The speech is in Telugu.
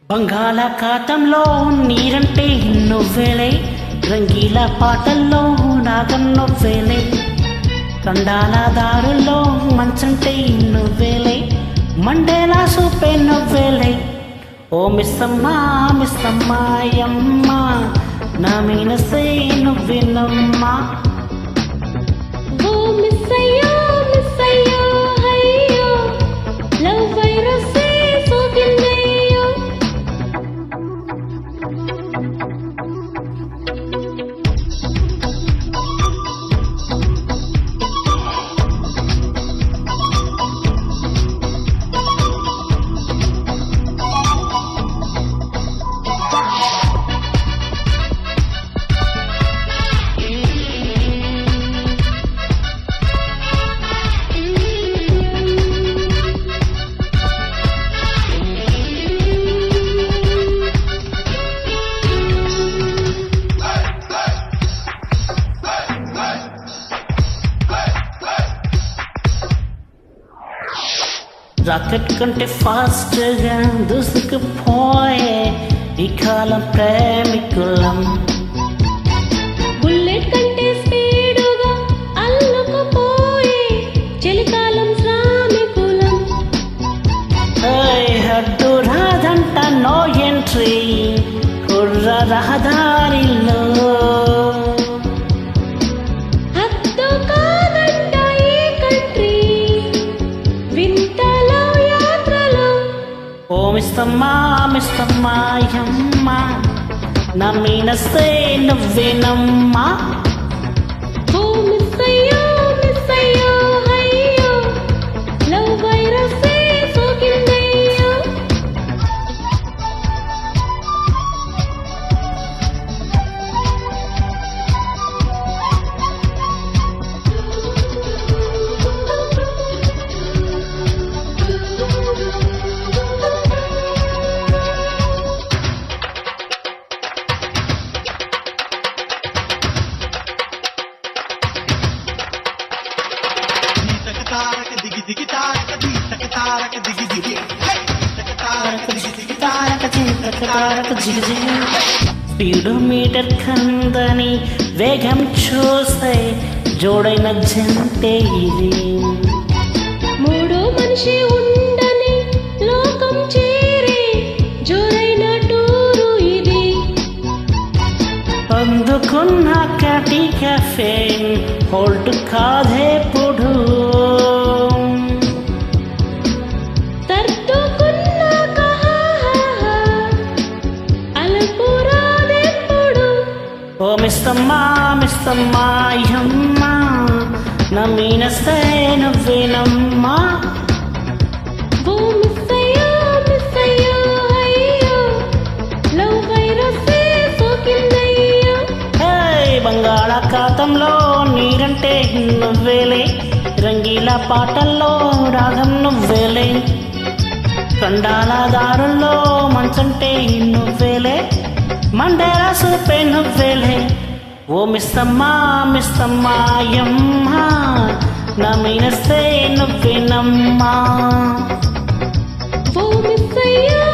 బంగాళాఖాతంలో నీరంటే నువ్వేలే, రంగీల పాటల్లో రాగం నువ్వేలే, కండాల దారుల్లో మంచంటే నువ్వేలే, మండేలా సూపే నువ్వేలే. ఓ మిస్సమ్మా మిస్సమ్మాయమ్మ, నా మీనసే నువ్వేనమ్మా. ఓ మిస్సయ్యో మిస్సయ్యో హయ్యో, లవ్ వైరస్సే సోకిందయ్యో. రాకెట్ కంటే ఫాస్ట్గా దూసుకుపోయే ఈ కాలం ప్రేమికులం, బుల్లెట్ కంటే స్పీడుగా అల్లుకుపోయే చలికాలం శ్రామికులం. హద్దు రాదంట నో ఎంట్రీ కుర్ర రహదారిలో, హద్దు కాదంట ఈ కంట్రీ వింతలో యాత్రలో. ఓ మిస్సమ్మా మిస్సమ్మాయమ్మ, నా మీనసే నువ్వేనమ్మా. ఓ మిస్సయ్యో మిస్సయ్యో హయ్యో, లవ్ వైరస్సే సోకిందయ్యో. స్పీడోమీటర్ కందని వేగం చూసే జోడైన జంటే ఇది, మూడో మనిషి ఉండని లోకం చేరే జోరైన టూరు ఇది. అందుకున్న కాటి కెఫేన్ హోల్డ్ కాదేపుడు, తర్దుకున్నాక హాహాహా, అలుపు రాదెప్పుడు. ఓ మిస్సమ్మా మిస్సమ్మాయమ్మ, నా మీనసే నువ్వేనమ్మా. ఓ మిస్సయ్యో మిస్సయ్యో హయ్యో, లవ్ వైరస్సే సోకిందయ్యో. బంగాళాఖాతంలో నీరంటే నువ్వేలే, రంగీల పాటల్లో రాగం నువ్వేలే, కండాల దారుల్లో మంచంటే నువ్వేలే, మండేలా సూపే నువ్వేలే. ఓ మిస్సమ్మా మిస్సమ్మాయమ్మ, నా మీనసే నువ్వేనమ్మా. ఓ మిస్సయ్యో